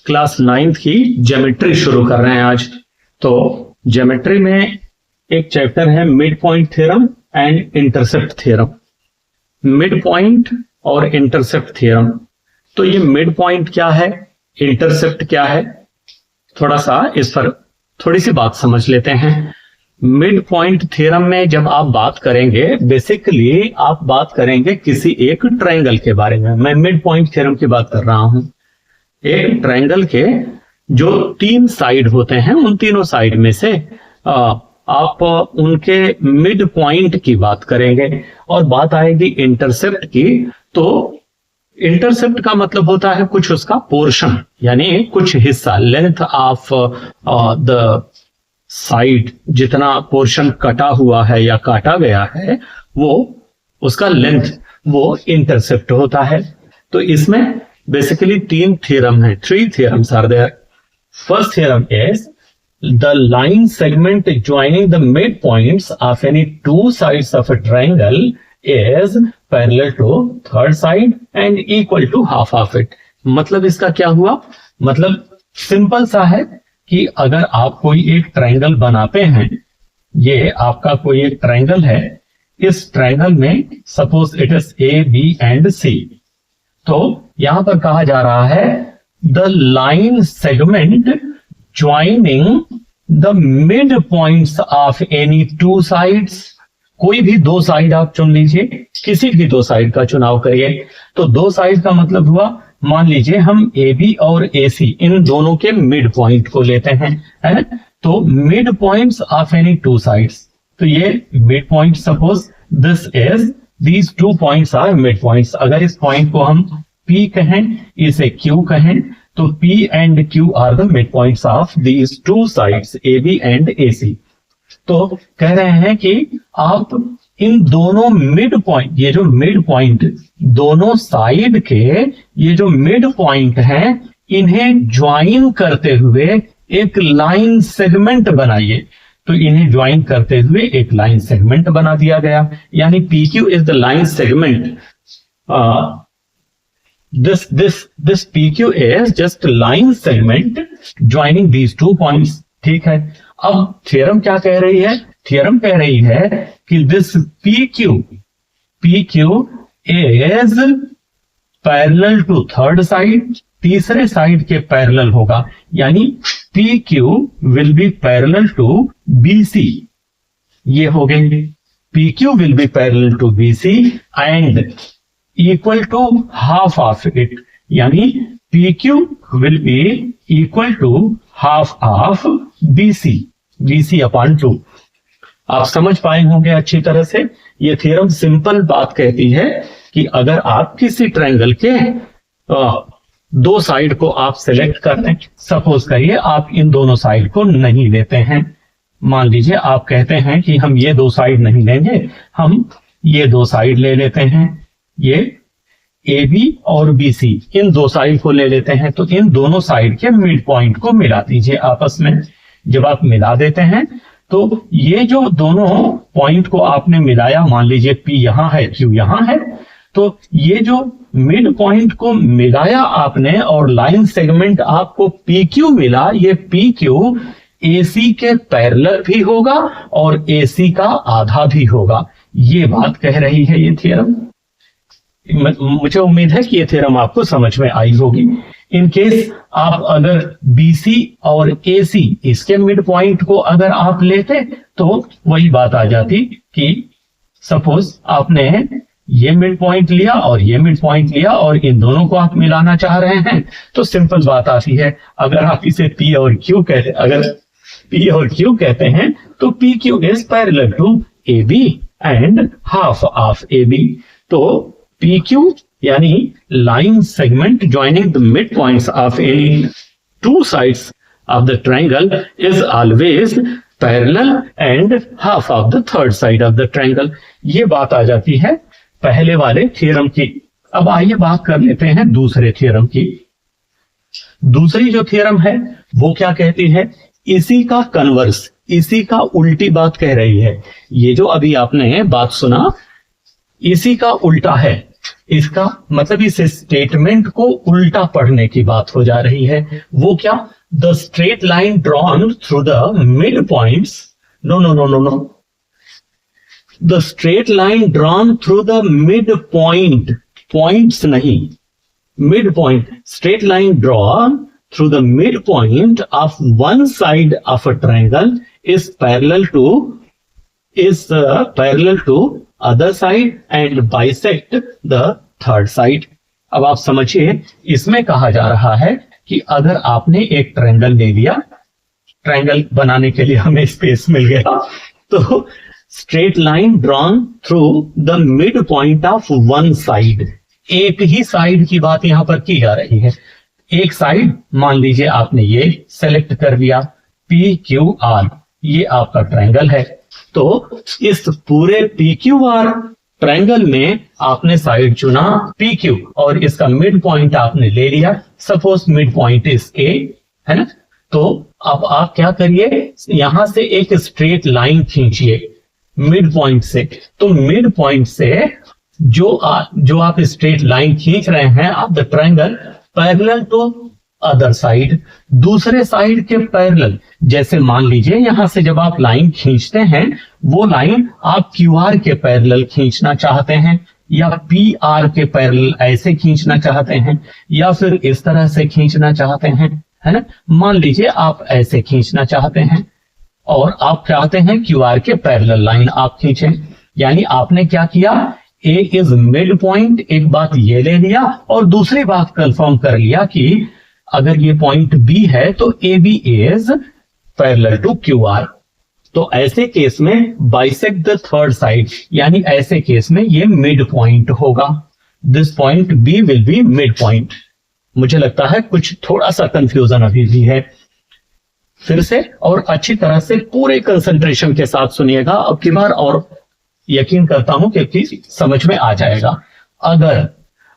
Class 9th की geometry शुरू कर रहे हैं आज। तो ज्योमेट्री में एक चैप्टर है mid point theorem and intercept theorem. Mid point और इंटरसेप्ट थ्योरम। तो ये मिड पॉइंट क्या है, इंटरसेप्ट क्या है, थोड़ा सा इस पर थोड़ी सी बात समझ लेते हैं। मिड पॉइंट थ्योरम में जब आप बात करेंगे, बेसिकली आप बात करेंगे किसी एक ट्रायंगल के बारे में। मैं मिड पॉइंट थ्योरम की बात कर रहा हूं। एक ट्रायंगल के जो 3 साइड होते हैं, उन तीनों साइड में से आप उनके मिड पॉइंट की बात करेंगे। और बात आएगी इंटरसेप्ट की, तो इंटरसेप्ट का मतलब होता है कुछ उसका पोर्शन, यानी कुछ हिस्सा, लेंथ ऑफ द साइड, जितना पोर्शन कटा हुआ है या काटा गया है वो उसका लेंथ, वो इंटरसेप्ट होता है। तो इसमें बेसिकली 3 थ्योरम है, 3 theorems are there. First theorem is the line segment joining the midpoints of any 2 sides of a triangle is parallel to third side and equal to half of it. मतलब इसका क्या हुआ, मतलब simple सा है कि अगर आप कोई एक ट्रायंगल बनाते हैं, ये आपका कोई एक ट्रायंगल है, इस ट्रायंगल में suppose it is A B and C. तो यहां पर कहा जा रहा है the line segment joining the mid points of any 2 sides. कोई भी 2 साइड आप चुन लीजिए, किसी भी 2 साइड का चुनाव करिए। तो 2 साइड का मतलब हुआ, मान लीजिए हम ए बी और ए सी इन दोनों के मिड पॉइंट को लेते हैं, है? तो mid points of any 2 sides. तो ये mid point, suppose this is These 2 points are mid points. अगर इस पॉइंट को हम P कहें, इसे Q कहें, तो P and Q are the midpoints of these 2 sides AB and AC. तो कह रहे हैं कि आप इन दोनों मिड पॉइंट, ये जो मिड पॉइंट दोनों साइड के ये जो मिड पॉइंट हैं, इन्हें ज्वाइन करते हुए एक लाइन सेगमेंट बनाइए। तो इन्हें ज्वाइन करते हुए एक लाइन सेगमेंट बना दिया गया, यानी PQ is the line segment. This PQ is just line segment joining these 2 points. ठीक है, अब थ्योरम क्या कह रही है? थ्योरम कह रही है कि this PQ is parallel to third side, तीसरे साइड के पैरेलल होगा, यानी PQ will be parallel to BC. ये हो गए, PQ will be parallel to BC and equal to half of it. यानी PQ will be equal to half of BC upon 2. आप समझ पाए होंगे अच्छी तरह से। ये थ्योरम सिंपल बात कहती है कि अगर आप किसी ट्रायंगल के 2 साइड को आप सिलेक्ट करते हैं, सपोज करिए आप इन दोनों साइड को नहीं लेते हैं, मान लीजिए आप कहते हैं कि हम ये 2 साइड नहीं लेंगे, हम ये 2 साइड ले लेते हैं, ये ए बी और बी सी, इन 2 साइड को ले लेते हैं। तो इन दोनों साइड के मिड पॉइंट को मिला दीजिए आपस में। जब आप मिला देते हैं तो ये जो दोनों पॉइंट को आपने मिलाया, मान लीजिए P यहां है, Q यहां है, तो ये जो मिड पॉइंट को मिलाया आपने और लाइन सेगमेंट आपको PQ मिला, ये PQ AC के पैरेलल भी होगा और AC का आधा भी होगा। ये बात कह रही है ये थ्योरम। मुझे उम्मीद है कि ये थ्योरम आपको समझ में आई होगी। इन केस आप अगर BC और AC इसके मिड पॉइंट को अगर आप लेते तो वही बात आ जाती कि सपोज आपने ये मिड पॉइंट लिया और ये मिड पॉइंट लिया और इन दोनों को आप मिलाना चाह रहे हैं, तो सिंपल बात आती है, अगर आप इसे P और Q कहते, अगर P और Q कहते हैं तो PQ is parallel to AB and half of AB। तो PQ यानी line segment joining the mid points of any 2 sides of the triangle is always parallel and half of the third side of the triangle. ये बात आ जाती है पहले वाले theorem की। अब आइए बात कर लेते हैं दूसरे थ्योरम की। दूसरी जो थ्योरम है वो क्या कहती है? इसी का कन्वर्स, इसी का उल्टी बात कह रही है। ये जो अभी आपने बात सुना, इसी का उल्टा है। इसका मतलब इस स्टेटमेंट को उल्टा पढ़ने की बात हो जा रही है। वो क्या? The straight line drawn through the mid points, no no no no no, the straight line drawn through the mid point, points नहीं, mid point, straight line drawn through the midpoint of one side of a triangle is parallel to other side and bisect the third side। अब आप समझिए, इसमें कहा जा रहा है कि अगर आपने एक ट्रायंगल ले लिया, ट्रायंगल बनाने के लिए हमें स्पेस मिल गया, तो straight line drawn through the mid point of one side, एक ही साइड की बात यहां पर की जा रही है। एक साइड मान लीजिए आपने ये सेलेक्ट कर लिया, PQR, ये आपका ट्रायंगल है। तो इस पूरे PQR ट्रायंगल में आपने साइड चुना PQ और इसका मिड पॉइंट आपने ले लिया, suppose mid point is A, है ना। तो अब आप क्या करिए, यहां से एक स्ट्रेट लाइन खींचिए मिड पॉइंट से। तो मिड पॉइंट से जो आप स्ट्रेट लाइन खींच रहे हैं of the triangle parallel to other side, दूसरे साइड के पैरेलल। जैसे मान लीजिए यहां से जब आप लाइन खींचते हैं, वो लाइन आप QR के पैरेलल खींचना चाहते हैं, या PR के पैरेलल ऐसे खींचना चाहते हैं, या फिर इस तरह से खींचना चाहते हैं, है ना। मान लीजिए आप ऐसे खींचना चाहते हैं और आप चाहते हैं QR के पैरेलल लाइन आप खींचें। यानी आपने क्या किया, A इज मिड पॉइंट, एक बात ये ले लिया और दूसरी बात कंफर्म कर लिया कि अगर ये पॉइंट B है तो AB is parallel to QR। तो ऐसे केस में बाइसेक्ट द थर्ड साइड, यानी ऐसे केस में ये मिड पॉइंट होगा। This point B will be mid point. मुझे लगता है कुछ थोड़ा सा कंफ्यूजन अभी भी है। फिर से और अच्छी तरह से पूरे कंसंट्रेशन के साथ सुनिएगा अब की बार, और यकीन करता हूं कि समझ में आ जाएगा। अगर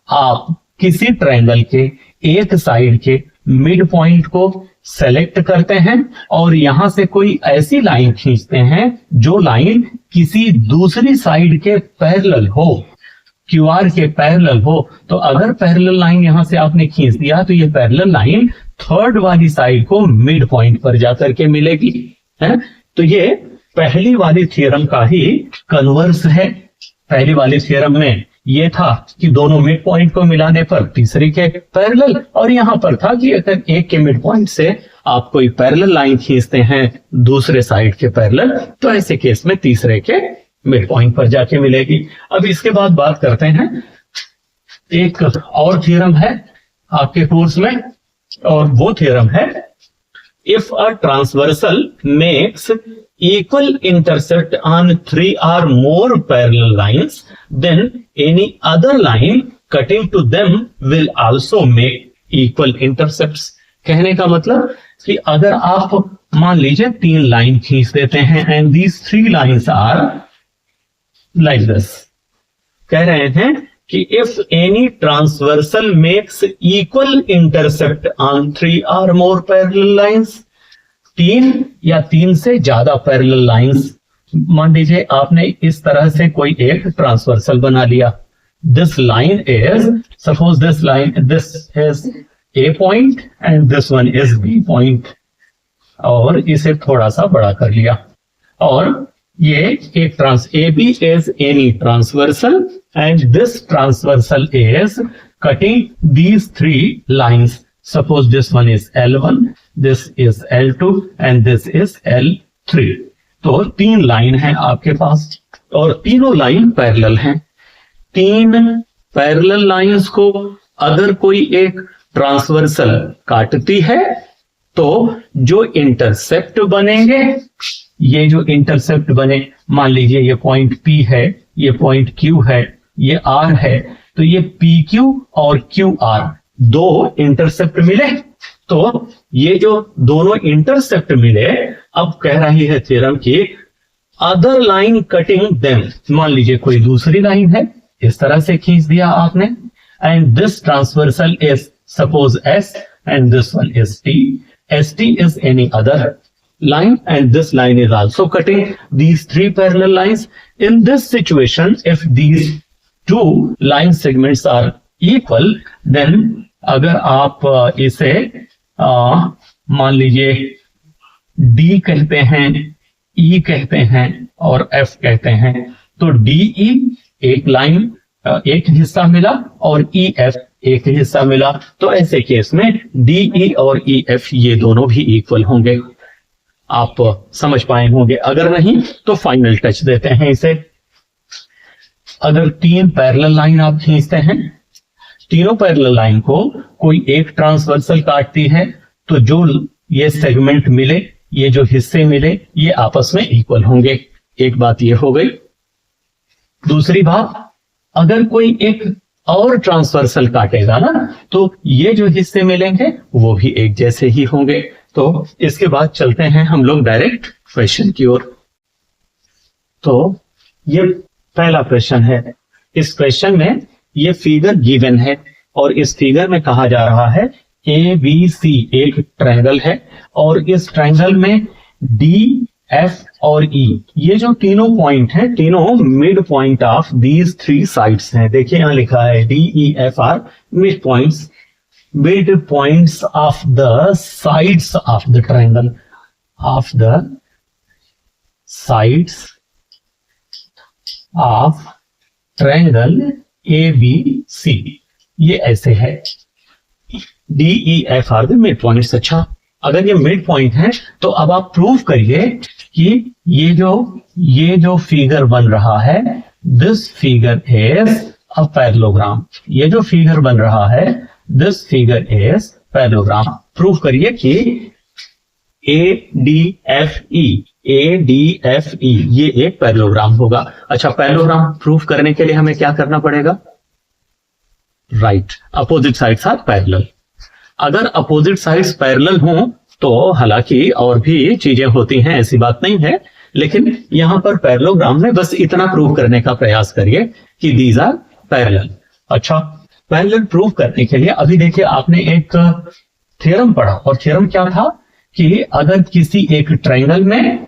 आप किसी ट्रायंगल के एक साइड के मिड पॉइंट को सेलेक्ट करते हैं और यहां से कोई ऐसी लाइन खींचते हैं जो लाइन किसी दूसरी साइड के पैरेलल हो, QR के पैरेलल हो, तो अगर पैरेलल लाइन यहां से आपने खींच दिया तो ये पैरेलल लाइन थर्ड वाली साइड को मिड पॉइंट पर जाकर के मिलेगी, है। तो ये पहली वाली थ्योरम का ही कन्वर्स है। पहली वाली थ्योरम में ये था कि दोनों मिड पॉइंट को मिलाने पर तीसरे के पैरेलल, और यहां पर था कि अगर एक के मिड पॉइंट से आप कोई पैरेलल लाइन खींचते हैं दूसरे साइड के पैरेलल, तो ऐसे केस में तीसरे के मिड पॉइंट पर जाके मिलेगी। अब इसके बाद बात करते हैं, एक और थ्योरम है आपके कोर्स में, और वो थ्योरम है if a transversal makes equal intercept on 3 or more parallel lines, then any other line cutting to them will also make equal intercepts। कहने का मतलब कि अगर आप मान लीजिए 3 लाइन खींच देते हैं and these 3 lines are like this, कह रहे हैं कि if any transversal makes equal intercept on 3 or more parallel lines, 3 या 3 से ज्यादा पैरेलल लाइंस, मान लीजिए आपने इस तरह से कोई एक ट्रांसवर्सल बना लिया। This line is, suppose this line, this is A point and this one is B point, और इसे थोड़ा सा बड़ा कर लिया, और ये एक AB is any transversal and this transversal is cutting these 3 lines. Suppose this one is L1, this is L2 and this is L3। तो 3 लाइन है आपके पास और तीनों लाइन पैरेलल हैं। 3 पैरेलल लाइंस को अगर कोई एक ट्रांसवर्सल काटती है तो जो इंटरसेप्ट बनेंगे, ये जो इंटरसेप्ट बने, मान लीजिए ये पॉइंट P है, ये पॉइंट Q है, ये R है, तो ये PQ और QR 2 इंटरसेप्ट मिले। तो ये जो दोनों इंटरसेप्ट मिले, अब कह रही है थ्योरम की अदर लाइन कटिंग देम, मान लीजिए कोई दूसरी लाइन है, इस तरह से खींच दिया आपने, and this transversal is suppose S and this one is T, ST is any other line and this line is also cutting these 3 parallel lines. In this situation, if these two line segments are equal, then अगर आप इसे मान लीजिए D कहते हैं, ई कहते हैं और एफ कहते हैं, तो डीई एक लाइन एक हिस्सा मिला और ई एफ एक हिस्सा मिला, तो ऐसे केस में डीई और ई एफ ये दोनों भी इक्वल होंगे। आप समझ पाए होंगे, अगर नहीं तो फाइनल टच देते हैं इसे। अगर 3 पैरेलल लाइन आप खींचते हैं, तीनों पैरेलल लाइन को कोई एक ट्रांसवर्सल काटती है, तो जो ये सेगमेंट मिले, ये जो हिस्से मिले, ये आपस में इक्वल होंगे। एक बात ये हो गई। दूसरी बात, अगर कोई एक और ट्रांसवर्सल काटेगा ना, तो ये जो हिस्से मिलेंगे वो भी एक जैसे ही होंगे। तो इसके बाद चलते हैं हम लोग डायरेक्ट क्वेश्चन की ओर। तो ये पहला क्वेश्चन है। इस क्वेश्चन में ये फिगर गिवन है और इस फिगर में कहा जा रहा है ए बी सी एक ट्रायंगल है और इस ट्रायंगल में डी एफ और ई ये जो तीनों पॉइंट हैं, तीनों mid point of these 3 sides हैं। देखिए यहां लिखा है D E F are mid points of the sides of the triangle, of the sides of triangle A B C. ये ऐसे है, D E F are the mid points. अच्छा, अगर ये मिड पॉइंट है तो अब आप प्रूव करिए कि ये जो फिगर बन रहा है, this figure is a parallelogram. ये जो फिगर बन रहा है, this figure is parallelogram. Prove करिए कि ए डी एफ ई ये एक पैरेललोग्राम होगा। अच्छा, पैरेललोग्राम प्रूफ करने के लिए हमें क्या करना पड़ेगा? Right, opposite sides are parallel. अगर अपोजिट साइड्स पैरेलल हों तो हालांकि और भी चीजें होती हैं, ऐसी बात नहीं है, लेकिन यहां पर पैरेललोग्राम में बस इतना प्रूव करने का प्रयास करिए कि दीज आर पैरेलल। अच्छा, पैरेलल प्रूव करने के लिए अभी देखिए आपने एक थ्योरम पढ़ा और थ्योरम क्या था कि अगर किसी एक ट्रायंगल में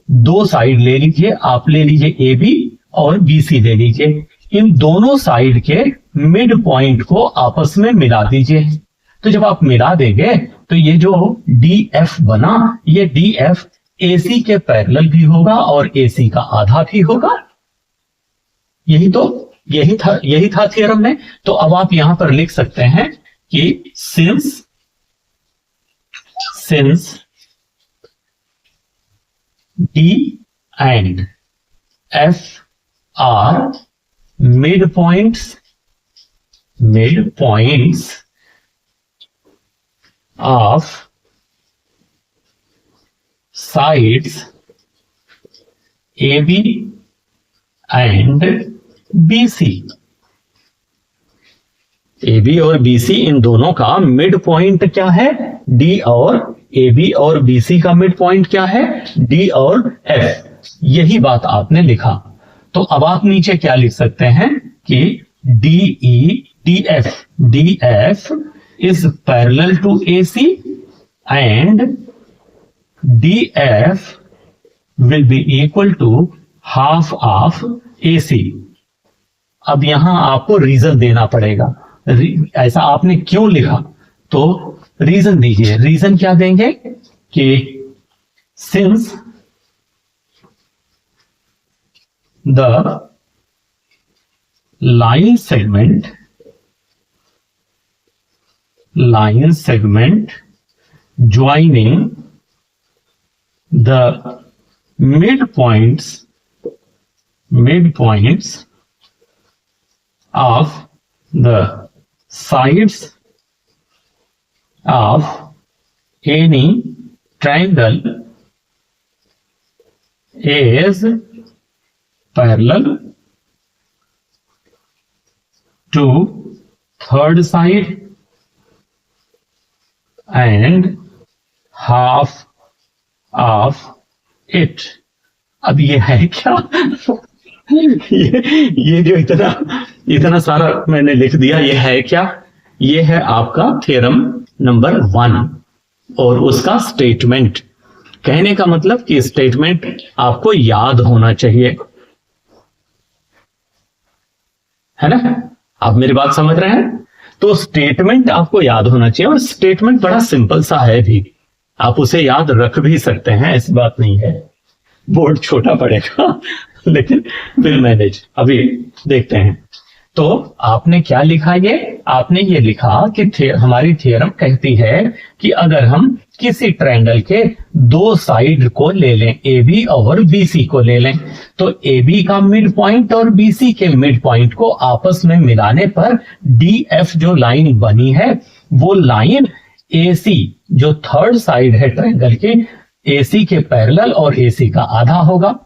2 साइड ले लीजिए, आप ले लीजिए ए बी और बी सी ले लीजिए, इन दोनों साइड के मिड पॉइंट को आपस में मिला दीजिए। तो जब आप मिला देंगे तो ये जो डी एफ बना, ये डी एफ ए सी के पैरेलल भी होगा और ए सी का आधा भी होगा। यही था थ्योरम में। तो अब आप यहां पर लिख सकते हैं कि since D and F are mid points of sides AB and BC। AB और BC इन दोनों का मिड पॉइंट क्या है? D, और AB और BC का मिड पॉइंट क्या है? D और F। यही बात आपने लिखा। तो अब आप नीचे क्या लिख सकते हैं कि DF is parallel to AC and DF will be equal to half of AC। अब यहां आपको रीजन देना पड़ेगा, ऐसा आपने क्यों लिखा, तो रीजन दीजिए। रीजन क्या देंगे कि since the line segment joining the midpoints of the sides of any triangle is parallel to third side and half of it। अब ये है क्या? ये जो इतना सारा मैंने लिख दिया, ये है क्या? ये है आपका थ्योरम नंबर 1 और उसका स्टेटमेंट। कहने का मतलब कि स्टेटमेंट आपको याद होना चाहिए। है ना? आप मेरी बात समझ रहे हैं? तो स्टेटमेंट आपको याद होना चाहिए, और स्टेटमेंट बड़ा सिंपल सा है भी, आप उसे याद रख भी सकते हैं, ऐसी बात नहीं है। बोर्ड छोटा पड़ेगा लेकिन विल मैनेज। अभी देखते हैं। तो आपने क्या लिखा, ये आपने ये लिखा कि हमारी थ्योरम कहती है कि अगर हम किसी ट्रायंगल के दो साइड को ले लें, ए बी और बी सी को ले लें, तो ए बी का मिड पॉइंट और बी सी के मिड पॉइंट को आपस में मिलाने पर डी एफ जो लाइन बनी है, वो लाइन ए सी जो थर्ड साइड है ट्रायंगल के, ए सी के पैरेलल और ए सी का आधा होगा।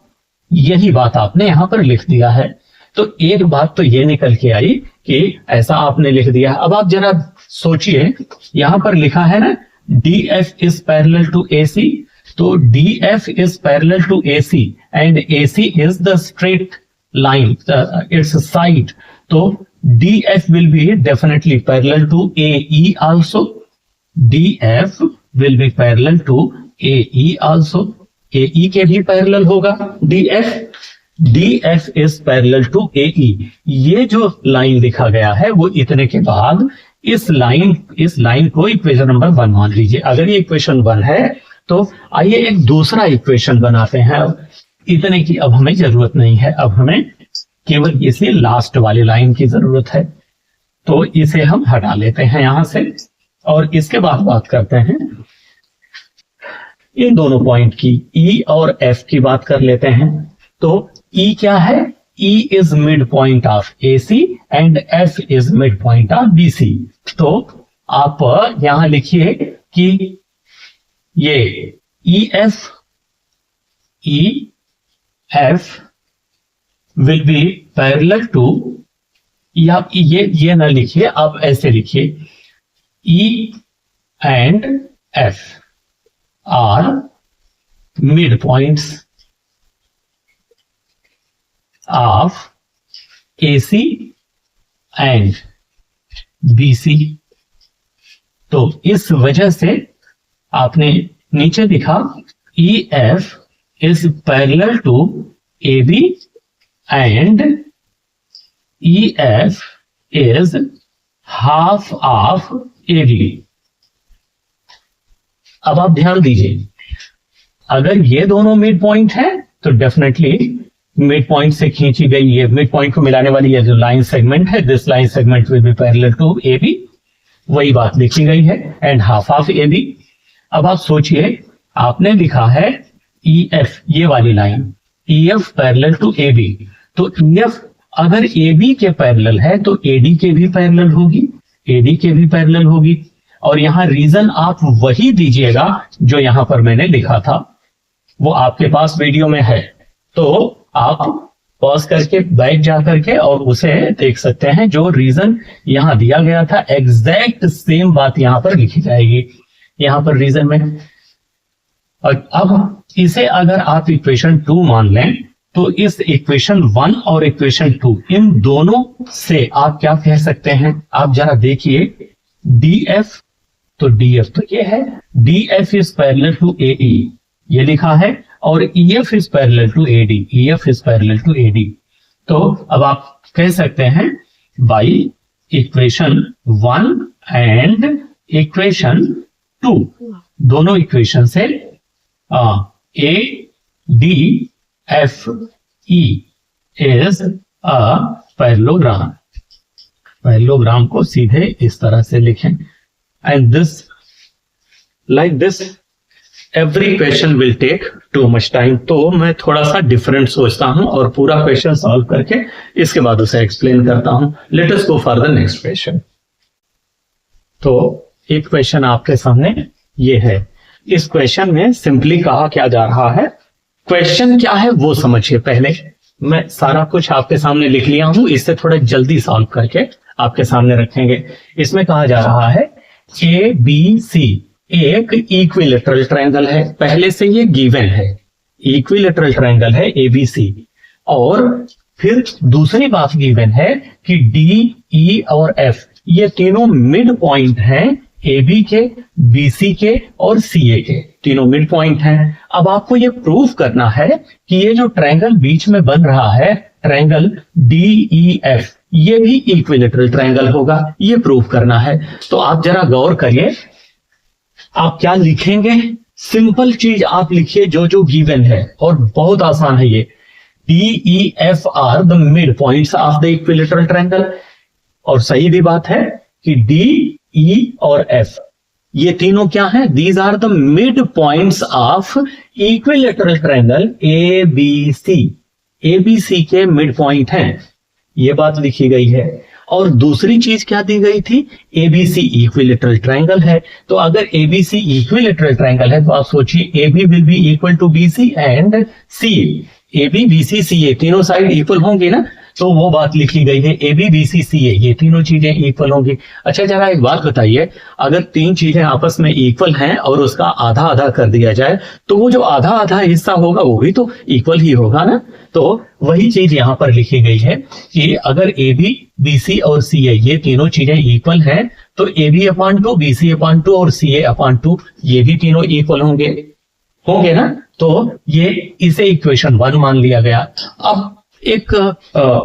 यही बात आपने यहां पर लिख दिया है। तो एक बात तो ये निकल के आई कि ऐसा आपने लिख दिया। अब आप जरा सोचिए, यहां पर लिखा है ना D F is parallel to A C, तो D F is parallel to A C and A C is the straight line, it's side, तो D F will be definitely parallel to A E also, D F will be parallel to A E also, A E के भी parallel होगा D F, D F is parallel to A E. ये जो line लिखा गया है वो इतने के बाद इस लाइन को इक्वेशन नंबर 1 मान लीजिए। अगर ये इक्वेशन 1 है तो आइए एक दूसरा इक्वेशन बनाते हैं। इतने की अब हमें जरूरत नहीं है, अब हमें केवल इसी लास्ट वाली लाइन की जरूरत है, तो इसे हम हटा लेते हैं यहां से, और इसके बाद बात करते हैं इन दोनों पॉइंट की, ई और एफ की बात कर लेते हैं। तो ई क्या है? E is mid point of A C and F is mid point of B C. तो आप यहां लिखिए कि ये E F will be parallel to, या ये ना लिखिए, आप ऐसे लिखिए E and F are mid points of AC and BC। तो इस वजह से आपने नीचे लिखा EF is parallel to AB and EF is half of AB। अब आप ध्यान दीजिए, अगर ये दोनों मिड पॉइंट है तो डेफिनेटली मिड पॉइंट से खींची गई ये मिड पॉइंट को मिलाने वाली ये जो लाइन सेगमेंट है, this line segment will be parallel to A B, वही बात लिखी गई है, and half of A B. अब आप सोचिए, आपने लिखा है ई एफ, ये वाली line E F parallel to A B, तो ई एफ अगर ए बी के पैरेलल है तो ए डी के भी पैरेलल होगी, ए डी के भी पैरेलल होगी, और यहां रीजन आप वही दीजिएगा जो यहां पर मैंने लिखा था, वो आपके पास वीडियो में है, तो आप पॉज करके बैक जा करके और उसे देख सकते हैं। जो रीजन यहां दिया गया था एग्जैक्ट सेम बात यहां पर लिखी जाएगी, यहां पर रीजन में। और अब इसे अगर आप इक्वेशन 2 मान लें तो इस इक्वेशन 1 और इक्वेशन 2 इन दोनों से आप क्या कह सकते हैं? आप जरा देखिए, डी एफ, तो डी एफ तो ये है, D F is parallel to A E, ये लिखा है, और EF is parallel to AD, EF is parallel to AD। तो अब आप कह सकते हैं बाई इक्वेशन 1 एंड इक्वेशन 2, दोनों इक्वेशन से ADFE is a parallelogram. Parallelogram को सीधे इस तरह से लिखें, and this like this every question will take too much time. तो मैं थोड़ा सा डिफरेंट सोचता हूं और पूरा क्वेश्चन सॉल्व करके इसके बाद उसे एक्सप्लेन करता हूं। Let us go for the next question. तो एक क्वेश्चन आपके सामने ये है। इस क्वेश्चन में सिंपली कहा क्या जा रहा है, क्वेश्चन क्या है वो समझिए पहले। मैं सारा कुछ आपके सामने लिख लिया हूं, इससे थोड़ा जल्दी सॉल्व करके आपके सामने रखेंगे। इसमें कहा जा रहा है ए बी सी एक इक्विलेटरल ट्रायंगल है, पहले से ये गिवन है, इक्विलेटरल ट्रायंगल है एबीसी, और फिर दूसरी बात गिवन है कि डी, ई और एफ ये तीनों मिड पॉइंट हैं ए बी के, बी सी के और सी ए के, तीनों मिड पॉइंट हैं। अब आपको ये प्रूफ करना है कि ये जो ट्रायंगल बीच में बन रहा है, ट्रायंगल डी ई एफ, ये भी इक्विलेटरल ट्रायंगल होगा, ये प्रूव करना है। तो आप जरा गौर करिए, आप क्या लिखेंगे? सिंपल चीज आप लिखिए जो जो गिवन है, और बहुत आसान है ये। DEF are the mid points of the equilateral triangle. और सही भी बात है कि DE और F ये तीनों क्या है? These are the mid points of equilateral triangle ABC। ABC के मिड पॉइंट हैं, ये बात लिखी गई है। और दूसरी चीज क्या दी गई थी? ABC इक्विलेटरल ट्रायंगल है। तो अगर ABC इक्विलेटरल ट्रायंगल है तो आप सोचिए AB will be equal to BC and CA। AB BC CA तीनों साइड इक्वल होंगे ना, तो वो बात लिखी गई है AB BC CA ये तीनों चीजें इक्वल होंगी। अच्छा जरा एक बात बताइए, अगर तीन चीजें आपस में इक्वल हैं और उसका आधा आधा कर दिया जाए तो वो जो आधा आधा हिस्सा होगा वो भी तो इक्वल ही होगा ना। तो वही चीज यहां पर लिखी गई है कि अगर AB BC और CA ये तीनों चीजें इक्वल हैं तो AB/2 BC/2 और CA/2 ये भी तीनों इक्वल होंगे ना। तो ये इसे इक्वेशन 1 मान लिया गया। अब एक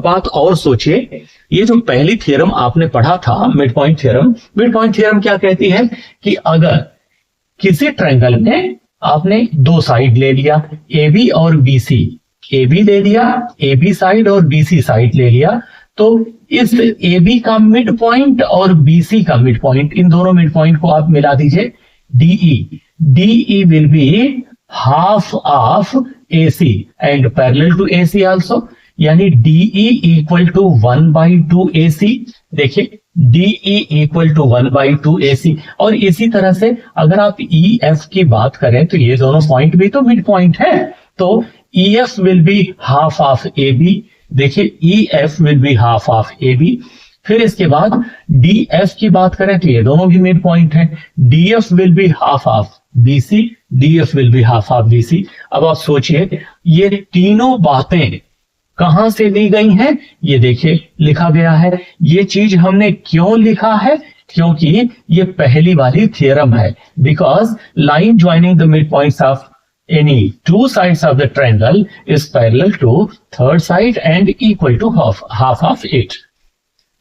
बात और सोचिए, ये जो पहली थ्योरम आपने पढ़ा था मिड पॉइंट थ्योरम क्या कहती है कि अगर किसी ट्रायंगल में आपने दो साइड ले लिया AB और BC, AB ले लिया AB साइड और BC साइड ले लिया, तो इस AB का मिड पॉइंट और BC का मिड पॉइंट, इन दोनों मिड पॉइंट को आप मिला दीजिए DE will be half of AC and parallel to AC also, यानी DE इक्वल टू 1/2 AC। देखिए DE इक्वल टू 1/2 AC। और इसी तरह से अगर आप EF की बात करें तो ये दोनों पॉइंट भी तो मिड पॉइंट है, तो EF will be half of AB। देखिए EF will be half of AB। फिर इसके बाद DF की बात करें तो ये दोनों भी मिड पॉइंट है, DF will be half of BC, DF will be half of BC। अब आप सोचिए ये तीनों बातें कहां से ली गई हैं? ये देखिए लिखा गया है। ये चीज हमने क्यों लिखा है? क्योंकि ये पहली वाली थ्योरम है, because line joining the mid points of any two sides of the triangle is parallel to third side and equal to half of it।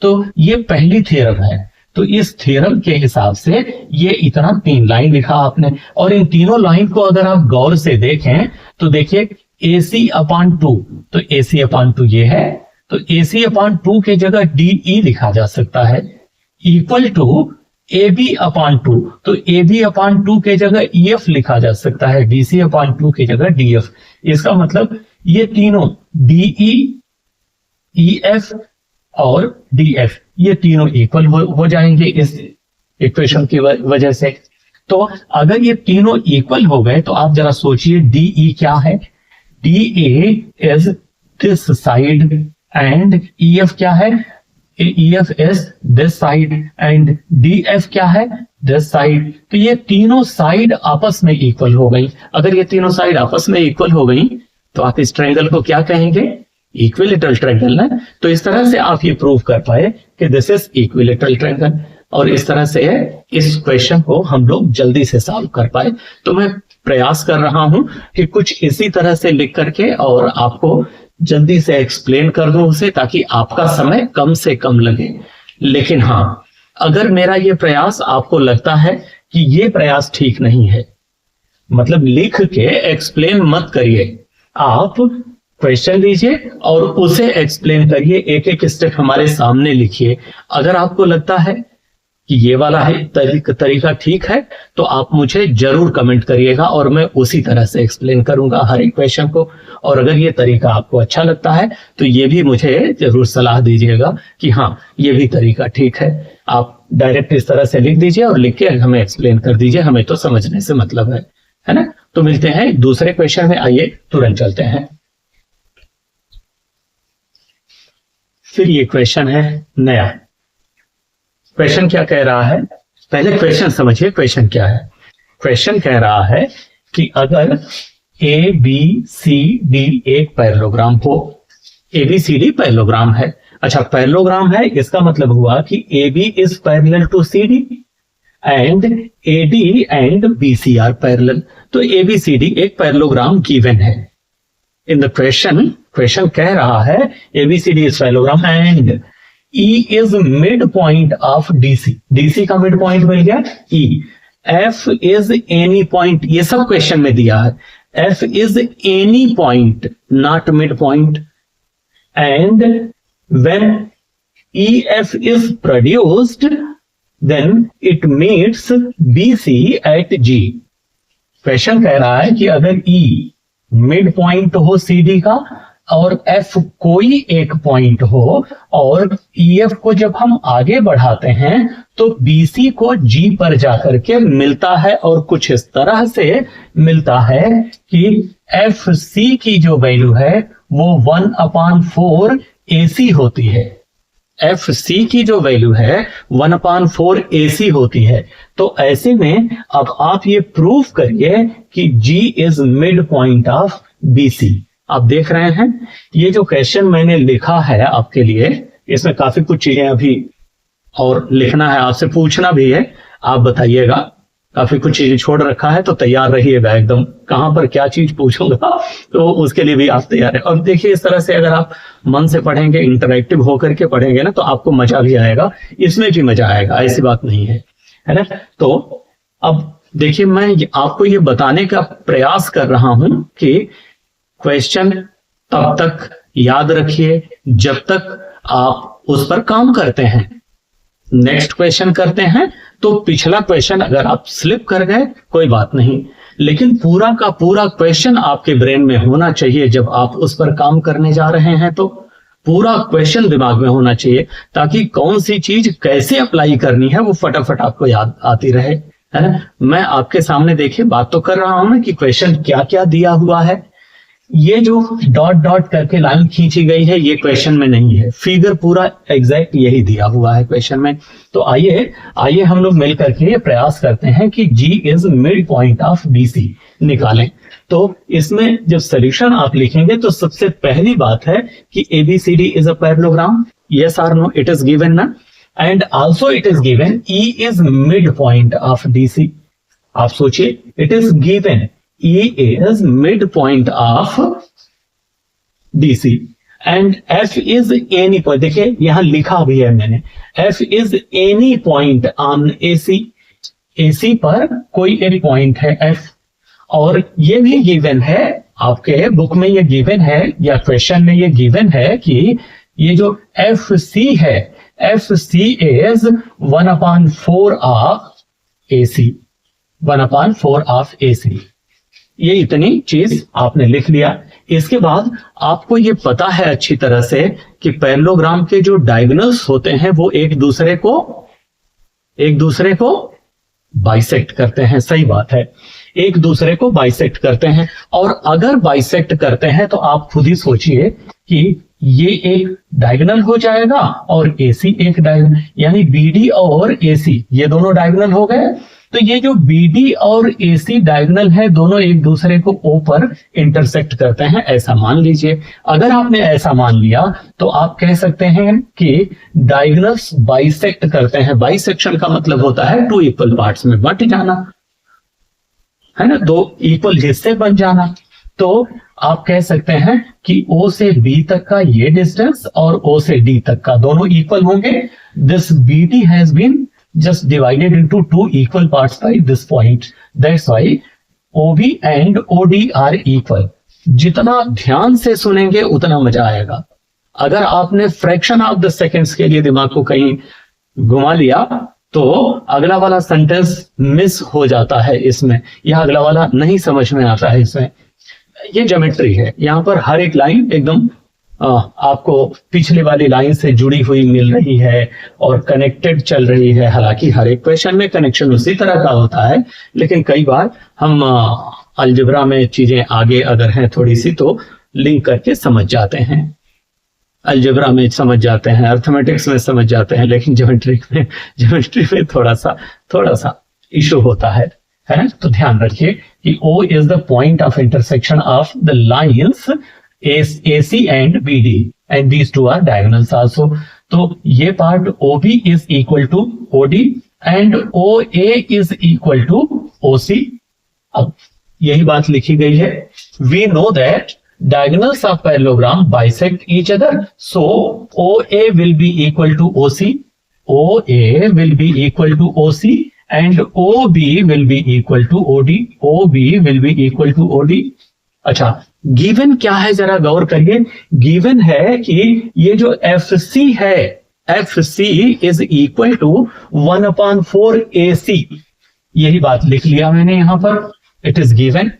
तो ये पहली थ्योरम है। तो इस थ्योरम के हिसाब से ये इतना 3 लाइन लिखा आपने, और इन तीनों लाइन को अगर आप गौर से देखें तो देखिए AC/2, तो AC/2 ये है, तो AC/2 के जगह DE लिखा जा सकता है, इक्वल टू AB/2, तो AB/2 के जगह EF लिखा जा सकता है, BC/2 की जगह DF। इसका मतलब ये तीनों DE, EF और DF ये तीनों इक्वल हो जाएंगे इस इक्वेशन की वजह से। तो अगर ये तीनों इक्वल हो गए तो आप जरा सोचिए DE क्या है? DA is this side and EF क्या है? EF is this side and DF क्या है? This side. तो ये तीनों साइड आपस में इक्वल हो गई। अगर ये तीनों साइड आपस में इक्वल हो गई तो आप इस ट्रायंगल को क्या कहेंगे? इक्विलेटरल ट्रायंगल ना। तो इस तरह से आप ये प्रूव कर पाए कि दिस इज इक्विलेटरल ट्रायंगल, और इस तरह से इस क्वेश्चन को हम लोग जल्दी से सॉल्व कर पाए। तो मैं प्रयास कर रहा हूं कि कुछ इसी तरह से लिख करके और आपको जल्दी से एक्सप्लेन कर दूं उसे, ताकि आपका समय कम से कम लगे। लेकिन हाँ, अगर मेरा ये प्रयास आपको लगता है कि ये प्रयास ठीक नहीं है, मतलब लिख के एक्सप्लेन मत करिए, आप क्वेश्चन लीजिए और उसे एक्सप्लेन करिए, एक एक स्टेप हमारे सामने लिखिए। अगर आपको लगता है कि ये वाला है तरीका ठीक है तो आप मुझे जरूर कमेंट करिएगा और मैं उसी तरह से एक्सप्लेन करूंगा हर एक क्वेश्चन को। और अगर ये तरीका आपको अच्छा लगता है तो ये भी मुझे जरूर सलाह दीजिएगा कि हाँ ये भी तरीका ठीक है। आप डायरेक्ट इस तरह से लिख दीजिए और लिख के हमें एक्सप्लेन कर दीजिए, हमें तो समझने से मतलब है ना। तो मिलते हैं दूसरे क्वेश्चन में, आइए तुरंत चलते हैं। फिर ये क्वेश्चन है नया। क्वेश्चन क्या कह रहा है? पहले क्वेश्चन समझिए, क्वेश्चन क्या है। क्वेश्चन कह रहा है कि अगर ABCD एक पैरेललोग्राम हो, ABCD पैरेललोग्राम है। अच्छा पैरेललोग्राम है, इसका मतलब हुआ कि AB is parallel to CD and AD and BC are parallel. तो ABCD एक पैरेललोग्राम गिवन है। इन द क्वेश्चन कह रहा है ABCD is parallelogram and E is mid point of DC. DC का मिड पॉइंट मिल गया E. F is any point, ये सब क्वेश्चन में दिया है. F is any point, not mid point. And when EF is produced, then it meets BC at G. Question कह रहा है कि अगर E मिड पॉइंट हो CD का और F कोई एक पॉइंट हो और EF को जब हम आगे बढ़ाते हैं तो BC को G पर जाकर के मिलता है और कुछ इस तरह से मिलता है कि FC की जो वैल्यू है वो 1/4 AC होती है. FC की जो वैल्यू है 1/4 AC होती है. तो ऐसे में अब आप ये प्रूफ करिए कि G is mid point of BC. आप देख रहे हैं ये जो क्वेश्चन मैंने लिखा है आपके लिए, इसमें काफी कुछ चीजें अभी और लिखना है, आपसे पूछना भी है, आप बताइएगा. काफी कुछ चीजें छोड़ रखा है तो तैयार रहिएगा एकदम, कहां पर क्या चीज पूछूंगा तो उसके लिए भी आप तैयार है. और देखिए इस तरह से अगर आप मन से पढ़ेंगे, इंटरैक्टिव होकर के पढ़ेंगे ना, तो आपको मजा भी आएगा, इसमें भी मजा आएगा, ऐसी बात नहीं है, है ना. तो अब देखिए मैं आपको ये बताने का प्रयास कर रहा हूं कि क्वेश्चन तब तक याद रखिए जब तक आप उस पर काम करते हैं. नेक्स्ट क्वेश्चन करते हैं तो पिछला क्वेश्चन अगर आप स्लिप कर गए कोई बात नहीं, लेकिन पूरा का पूरा क्वेश्चन आपके ब्रेन में होना चाहिए. जब आप उस पर काम करने जा रहे हैं तो पूरा क्वेश्चन दिमाग में होना चाहिए, ताकि कौन सी चीज कैसे अप्लाई करनी है वो फटाफट आपको याद आती रहे, है ना. मैं आपके सामने देखिए बात तो कर रहा हूं ना कि क्वेश्चन क्या क्या दिया हुआ है. ये जो डॉट डॉट करके लाइन खींची गई है ये क्वेश्चन में नहीं है, फिगर पूरा एग्जैक्ट यही दिया हुआ है क्वेश्चन में. तो आइए हम लोग मिलकर के ये प्रयास करते हैं कि G is mid point of BC निकालें. तो इसमें जब सोल्यूशन आप लिखेंगे तो सबसे पहली बात है कि ABCD is a parallelogram. Yes और नो, इट इज गिवन ना. And also it is given E is mid point of DC. आप सोचिए, it is given E is midpoint of DC and F is any point. देखिए यहां लिखा भी है मैंने, F is any point on AC. AC पर कोई एक पॉइंट है F, और ये भी गिवन है आपके बुक में, ये गिवन है या क्वेश्चन में ये गिवन है कि ये जो FC है, FC is 1/4 of AC. 1/4 of AC. ये इतनी चीज आपने लिख लिया. इसके बाद आपको ये पता है अच्छी तरह से कि पैरेललोग्राम के जो डायगोनल्स होते हैं वो एक दूसरे को बाइसेक्ट करते हैं. सही बात है, एक दूसरे को बाइसेक्ट करते हैं. और अगर बाइसेक्ट करते हैं तो आप खुद ही सोचिए कि ये एक डायगोनल हो जाएगा और AC एक डायगोनल, यानी BD और AC ये दोनों डायगोनल हो गए. तो ये जो BD और AC डायगोनल है दोनों एक दूसरे को O पर इंटरसेक्ट करते हैं, ऐसा मान लीजिए. अगर आपने ऐसा मान लिया तो आप कह सकते हैं कि डायगोनल्स बाइसेक्ट करते हैं. बाइसेक्शन का मतलब होता है 2 इक्वल पार्ट्स में बंट जाना, है ना, 2 इक्वल हिस्से बन जाना. तो आप कह सकते हैं कि O से B तक का ये डिस्टेंस और O से D तक का दोनों इक्वल होंगे. This BD has been just divided into 2 equal parts by this point. That's why OB and OD are equal. जितना ध्यान से सुनेंगे उतना मजा आएगा. अगर आपने फ्रैक्शन ऑफ द सेकेंड्स के लिए दिमाग को कहीं घुमा लिया तो अगला वाला सेंटेंस मिस हो जाता है इसमें, या अगला वाला नहीं समझ में आता है इसमें. ये ज्योमेट्री है, यहाँ पर हर एक लाइन एकदम आपको पिछले वाली लाइन से जुड़ी हुई मिल रही है और कनेक्टेड चल रही है. हालांकि हर एक क्वेश्चन में कनेक्शन उसी तरह का होता है, लेकिन कई बार हम अलजेब्रा में चीजें आगे अगर हैं थोड़ी सी तो लिंक करके समझ जाते हैं. अलजेब्रा में समझ जाते हैं, अर्थमेटिक्स में समझ जाते हैं, लेकिन ज्योमेट्री में थोड़ा सा इशू होता है ना. तो ध्यान रखिए कि O is the point of intersection of the lines AC and BD, and these two are diagonals also. तो ये part OB is equal to OD and OA is equal to OC. अब यही बात लिखी गई है. We know that diagonals of parallelogram bisect each other, so OA will be equal to OC, OA will be equal to OC and OB will be equal to OD, OB will be equal to OD. अच्छा, given क्या है जरा गौर करिए। Given है कि ये जो FC है, FC is equal to 1/4 AC। यही बात लिख लिया मैंने यहां पर, it is given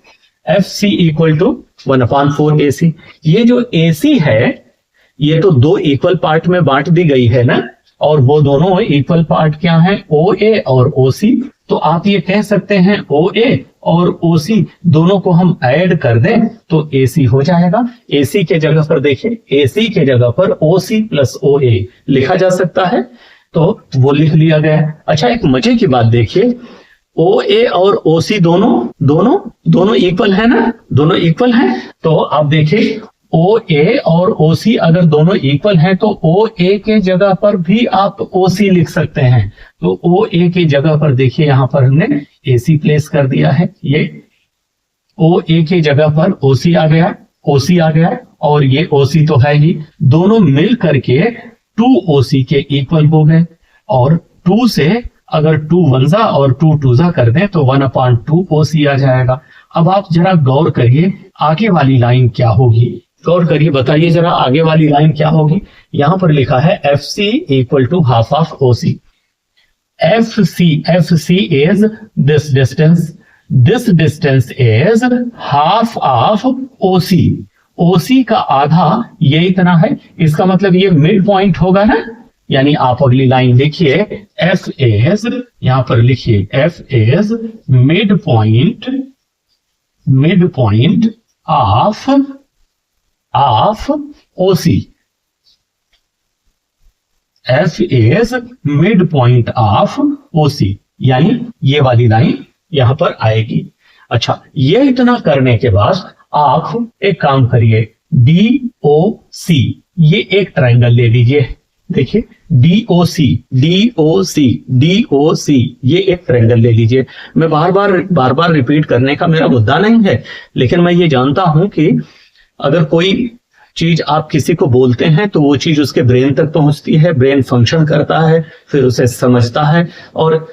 FC equal to 1/4 AC। ये जो AC है ये तो दो इक्वल पार्ट में बांट दी गई है ना, और वो दोनों इक्वल पार्ट क्या है, OA और OC। तो आप ये कह सकते हैं OA और OC दोनों को हम ऐड कर दें तो AC हो जाएगा। AC के जगह पर देखिए, AC के जगह पर OC प्लस OA लिखा जा सकता है, तो वो लिख लिया गया। अच्छा, एक मजे की बात देखिए, OA और OC दोनों इक्वल है ना, दोनों इक्वल हैं। तो आप देखिए OA और OC अगर दोनों इक्वल हैं तो OA के जगह पर भी आप OC लिख सकते हैं। तो OA के जगह पर देखिए यहां पर हमने AC प्लेस कर दिया है, ये OA के जगह पर OC आ गया, OC आ गया, और ये OC तो है ही, दोनों मिल करके 2OC के इक्वल हो गए। और 2 से अगर 2 1 और 2 2 कर दें तो 1/2 OC आ जाएगा। अब आप जरा गौर करिए आगे वाली लाइन क्या होगी, गौर करिए, बताइए जरा आगे वाली लाइन क्या होगी। यहां पर लिखा है FC equal to half of OC। FC is this distance is half of OC। OC का आधा ये इतना है, इसका मतलब ये मिड पॉइंट होगा ना। यानी आप अगली लाइन लिखिए, F इज, यहां पर लिखिए F is mid point of OC। F is mid point of OC, यानी ये वाली लाइन यहां पर आएगी। अच्छा, ये इतना करने के बाद आप एक काम करिए, DOC, ये एक ट्रायंगल ले लीजिए। देखिए DOC ये एक ट्रायंगल ले लीजिए। मैं बार बार रिपीट करने का मेरा मुद्दा नहीं है, लेकिन मैं ये जानता हूं कि अगर कोई चीज आप किसी को बोलते हैं तो वो चीज उसके ब्रेन तक पहुंचती है, ब्रेन फंक्शन करता है, फिर उसे समझता है, और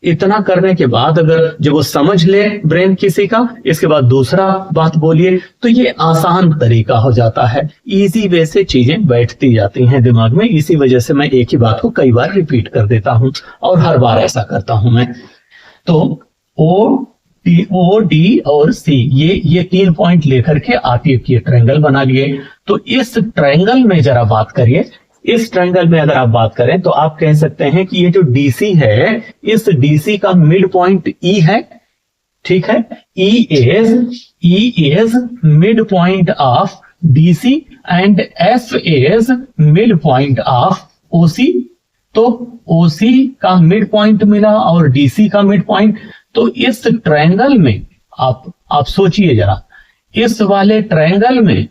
इतना करने के बाद अगर जब वो समझ ले ब्रेन किसी का, इसके बाद दूसरा बात बोलिए, तो ये आसान तरीका हो जाता है, इजी वे से चीजें बैठती जाती हैं दिमाग में। इसी वजह से मैं एक ही बात को कई बार रिपीट कर देता हूं, और हर बार ऐसा करता हूं मैं। तो O D और C ये 3 पॉइंट लेकर के आप ये ट्रायंगल बना लिए। तो इस ट्रायंगल में जरा बात करिए, इस ट्रायंगल में अगर आप बात करें तो आप कह सकते हैं कि ये जो DC है, इस DC का मिड पॉइंट E है, ठीक है। E is mid point of DC and F is mid point of OC। तो OC का मिड पॉइंट मिला और DC का मिड पॉइंट। तो इस ट्रायंगल में आप सोचिए जरा, इस वाले ट्रायंगल में,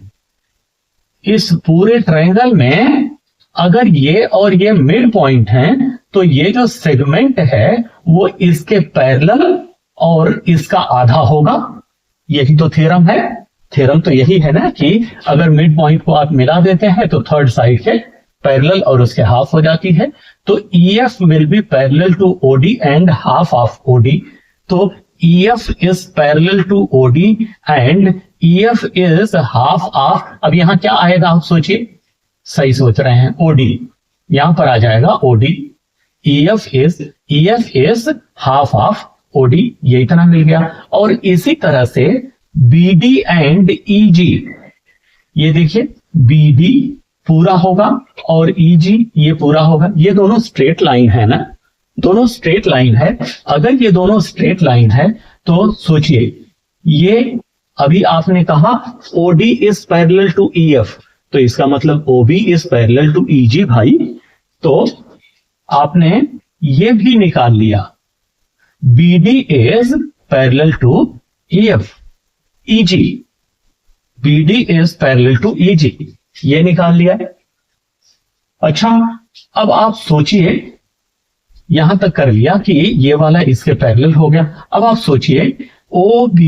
इस पूरे ट्रायंगल में अगर ये और ये मिड पॉइंट हैं, तो ये जो सेगमेंट है वो इसके पैरेलल और इसका आधा होगा। यही तो थ्योरम है, थ्योरम तो यही है ना कि अगर मिड पॉइंट को आप मिला देते हैं तो थर्ड साइड के पैरेलल और उसके हाफ हो जाती है। तो EF will be parallel to OD and half of OD। तो EF is parallel to OD and EF is half of, अब यहां क्या आएगा आप सोचिए, सही सोच रहे हैं, OD यहां पर आ जाएगा OD। EF is half of OD, ये इतना मिल गया। और इसी तरह से BD एंड EG, ये देखिए BD पूरा होगा और EG ये पूरा होगा। ये दोनों स्ट्रेट लाइन है ना, दोनों स्ट्रेट लाइन है। अगर ये दोनों स्ट्रेट लाइन है तो सोचिए, ये अभी आपने कहा OD is parallel to EF, तो इसका मतलब OB is parallel to EG भाई। तो आपने ये भी निकाल लिया, BD is parallel to EG, BD is parallel to EG, ये निकाल लिया है। अच्छा, अब आप सोचिए, यहां तक कर लिया कि ये वाला इसके पैरेलल हो गया। अब आप सोचिए OB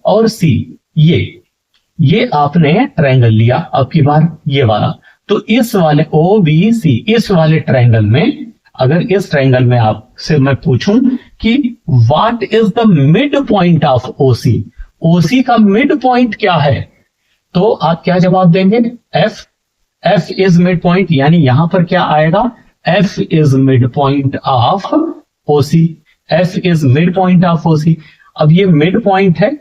और C ये आपने ट्रायंगल लिया, अब की बार ये वाला, तो इस वाले OBC, इस वाले ट्रायंगल में, अगर इस ट्रायंगल में आपसे मैं पूछूं कि what is the mid point of OC, OC का मिड पॉइंट क्या है, तो आप क्या जवाब देंगे? F इज मिड पॉइंट, यानी यहां पर क्या आएगा? F is mid point of OC, F is mid point of OC। अब ये मिड पॉइंट है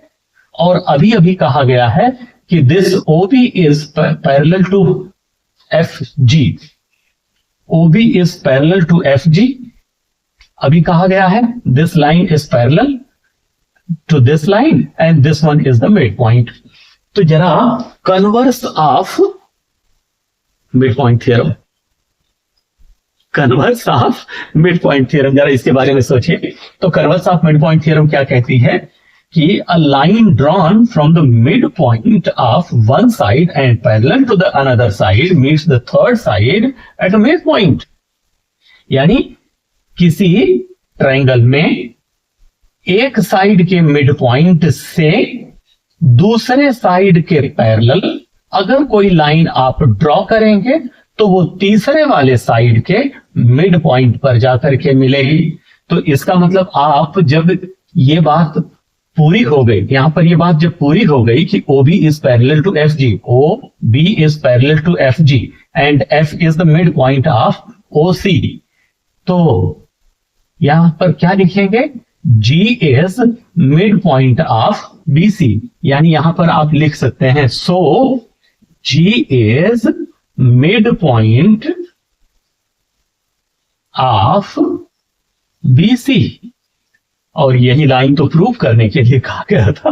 और अभी अभी कहा गया है कि this OB is parallel to FG, OB is parallel to FG। अभी कहा गया है this line is parallel to this line and this one is the mid point. तो जरा converse of mid point theorem, converse of mid point theorem, जरा इसके बारे में सोचिए। तो converse of mid point theorem क्या कहती है कि a line drawn from the mid point of one side and parallel to the another side meets the third side at a mid point. यानी किसी ट्रायंगल में एक साइड के mid point से दूसरे साइड के पैरेलल अगर कोई लाइन आप ड्रॉ करेंगे तो वो तीसरे वाले साइड के मिड पॉइंट पर जाकर के मिलेगी। तो इसका मतलब आप जब ये बात पूरी हो गई, यहां पर ये बात जब पूरी हो गई कि OB is parallel to FG, OB is parallel to FG and F is the mid point of OC, तो यहां पर क्या लिखेंगे? G is mid point of BC, यानी यहां पर आप लिख सकते हैं so G is mid point of BC। और यही लाइन तो प्रूव करने के लिए कहा गया था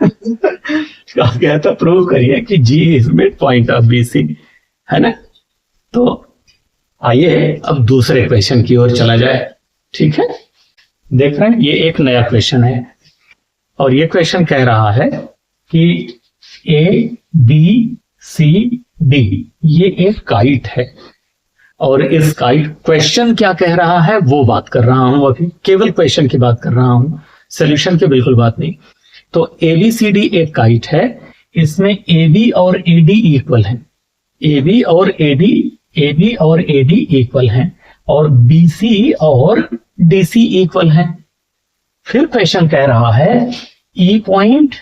कहा गया था प्रूव करिए कि G is mid point of BC, है ना। तो आइए अब दूसरे क्वेश्चन की ओर चला जाए। ठीक है, देख रहे हैं ये एक नया क्वेश्चन है और ये क्वेश्चन कह रहा है कि ABCD ये एक काइट है और इस काइट, क्वेश्चन क्या कह रहा है वो बात कर रहा हूं, अभी केवल क्वेश्चन की बात कर रहा हूं, सोल्यूशन की बिल्कुल बात नहीं। तो ABCD एक काइट है, इसमें AB और AD इक्वल है, AB और AD इक्वल हैं और BC और DC इक्वल है। फिर क्वेश्चन कह रहा है E पॉइंट,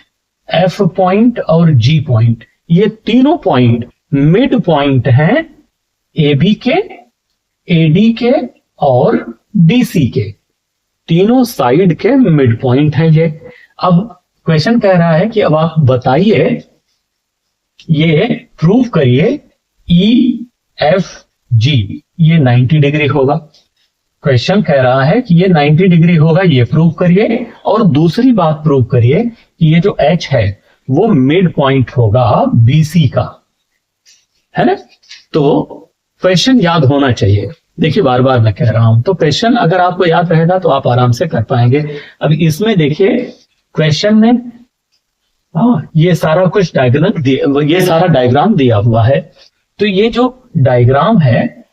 F पॉइंट और G पॉइंट, ये तीनों पॉइंट मिड पॉइंट हैं AB के, AD के और DC के, तीनों साइड के मिड पॉइंट हैं ये। अब क्वेश्चन कह रहा है कि अब आप बताइए, ये प्रूव करिए EFG ये 90 डिग्री होगा। क्वेश्चन कह रहा है कि ये 90 डिग्री होगा, ये प्रूव करिए। और दूसरी बात प्रूव करिए कि ये जो H है वो मिड पॉइंट होगा BC का, है ना। तो क्वेश्चन याद होना चाहिए, देखिए बार बार मैं कह रहा हूं, तो क्वेश्चन अगर आपको याद रहेगा तो आप आराम से कर पाएंगे। अब इसमें देखिए क्वेश्चन में ये सारा कुछ ये सारा डायग्राम दिया हुआ है। तो ये जो डायग्राम है,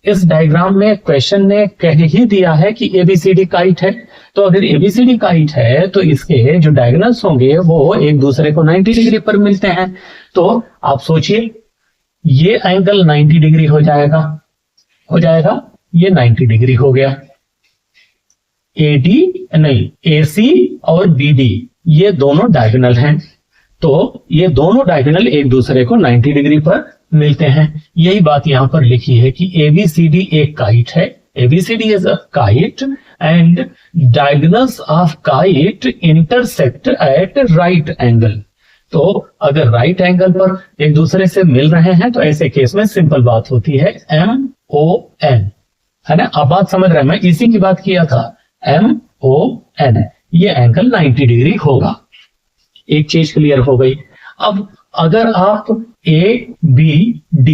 इस डायग्राम में क्वेश्चन ने कह ही दिया है कि ABCD काइट है। तो अगर ABCD काइट है तो इसके जो डायगोनल्स होंगे वो एक दूसरे को 90 डिग्री पर मिलते हैं। तो आप सोचिए ये एंगल 90 डिग्री हो जाएगा, ये 90 डिग्री हो गया। AC और BD ये दोनों डायगोनल हैं, तो ये दोनों डायगोनल एक दूसरे को 90 डिग्री पर मिलते हैं। यही बात यहां पर लिखी है कि ABCD एक काइट है, ABCD is a kite and diagonals of kite intersect at right angle। तो अगर राइट एंगल पर एक दूसरे से मिल रहे हैं तो ऐसे केस में सिंपल बात होती है MON, है ना। अब बात समझ रहे हैं, मैं इसी की बात किया था, MON ये एंगल 90 डिग्री होगा। एक चीज क्लियर हो गई। अब अगर आप ABD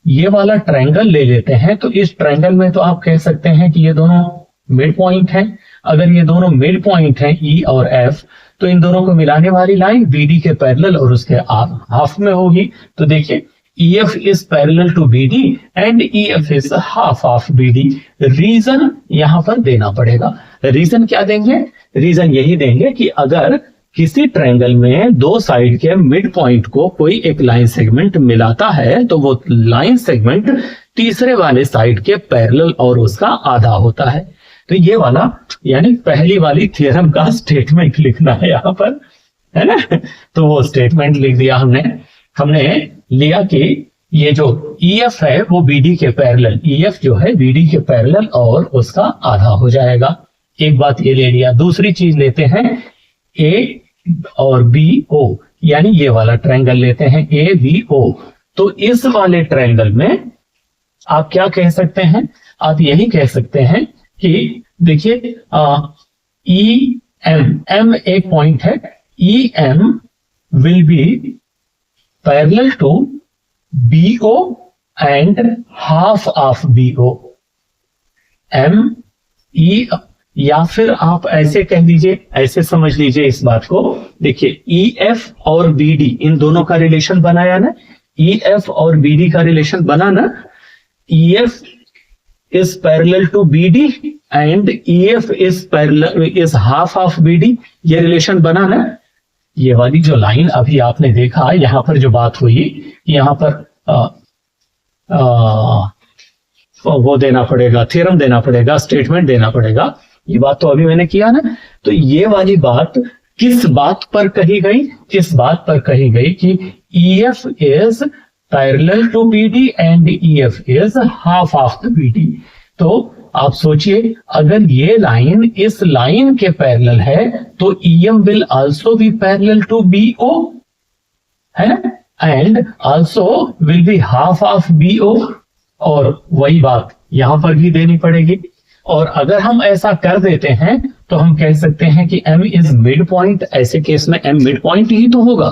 ये वाला ट्रायंगल ले लेते हैं तो इस ट्रायंगल में तो आप कह सकते हैं कि ये दोनों मिड पॉइंट हैं। अगर ये दोनों मिड पॉइंट हैं E और F, तो इन दोनों को मिलाने वाली लाइन BD के पैरेलल और उसके हाफ में होगी। तो देखिए EF is parallel to BD and EF is half of BD। Reason यहां पर देना पड़ेगा। रीजन क्या देंगे? रीजन यही देंगे कि अगर किसी ट्रायंगल में दो साइड के मिड पॉइंट को कोई एक लाइन सेगमेंट मिलाता है तो वो लाइन सेगमेंट तीसरे वाले साइड के पैरेलल और उसका आधा होता है। तो ये वाला यानी पहली वाली थ्योरम का स्टेटमेंट लिखना है यहाँ पर, है ना। तो वो स्टेटमेंट लिख दिया हमने लिया कि ये जो EF है वो BD के पैरेलल, EF जो है BD के पैरेलल और उसका आधा हो जाएगा। एक बात ये ले लिया। दूसरी चीज लेते हैं A और BO, यानी ये वाला ट्रायंगल लेते हैं ABO। तो इस वाले ट्रायंगल में आप क्या कह सकते हैं, आप यही कह सकते हैं कि देखिए EM एक पॉइंट है, EM will be parallel to BO and half of BO। ME, या फिर आप ऐसे कह दीजिए, ऐसे समझ लीजिए इस बात को। देखिए EF और BD इन दोनों का रिलेशन बनाया ना, EF और BD का रिलेशन बना ना। EF is parallel to BD and EF is half of BD, ये रिलेशन बना ना। ये वाली जो लाइन अभी आपने देखा, यहां पर जो बात हुई, यहां पर वो देना पड़ेगा, थ्योरम देना पड़ेगा, स्टेटमेंट देना पड़ेगा। ये बात तो अभी मैंने किया ना। तो ये वाली बात किस बात पर कही गई, इस बात पर कही गई कि EF is parallel to BD and EF is half of the BD। तो आप सोचिए, अगर ये लाइन इस लाइन के पैरेलल है तो EM will also be parallel to BO, है ना, and also will be half of BO। और वही बात यहां पर भी देनी पड़ेगी। और अगर हम ऐसा कर देते हैं तो हम कह सकते हैं कि M इज मिड पॉइंट। ऐसे केस में M मिड पॉइंट ही तो होगा।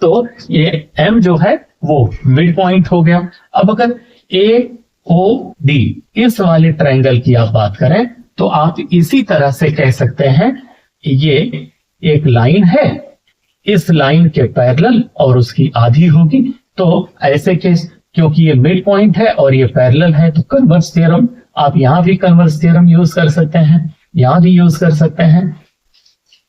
तो ये M जो है वो मिड पॉइंट हो गया। अब अगर AOD इस वाले ट्रायंगल की आप बात करें तो आप इसी तरह से कह सकते हैं, ये एक लाइन है, इस लाइन के पैरेलल और उसकी आधी होगी। तो ऐसे केस, क्योंकि ये मिड पॉइंट है और ये पैरेलल है, तो कन्वर्स थ्योरम, आप यहां भी कन्वर्स थ्योरम यूज कर सकते हैं, यहां भी यूज कर सकते हैं।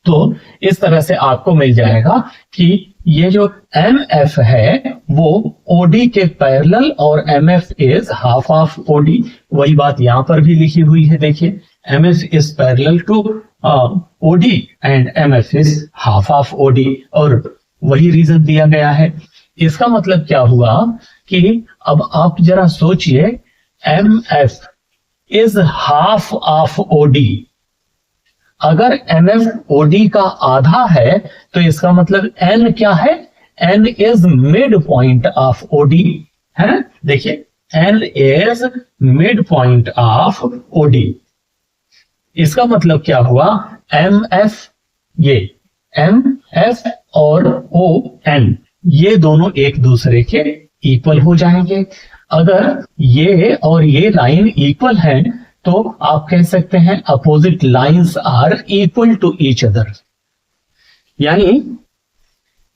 तो इस तरह से आपको मिल जाएगा कि ये जो MF है वो OD के पैरेलल और MF is half of OD। वही बात यहां पर भी लिखी हुई है, देखिए MF is parallel to OD and MF is half of OD, और वही रीजन दिया गया है। इसका मतलब क्या हुआ कि अब आप जरा सोचिए, MF is half of OD। अगर MF OD का आधा है तो इसका मतलब N क्या है, N is mid point of OD, है ना। देखिए N is mid point of OD। इसका मतलब क्या हुआ, MF, ये MF और ON ये दोनों एक दूसरे के इक्वल हो जाएंगे। अगर ये और ये लाइन इक्वल है तो आप कह सकते हैं opposite lines are equal to each other. यानी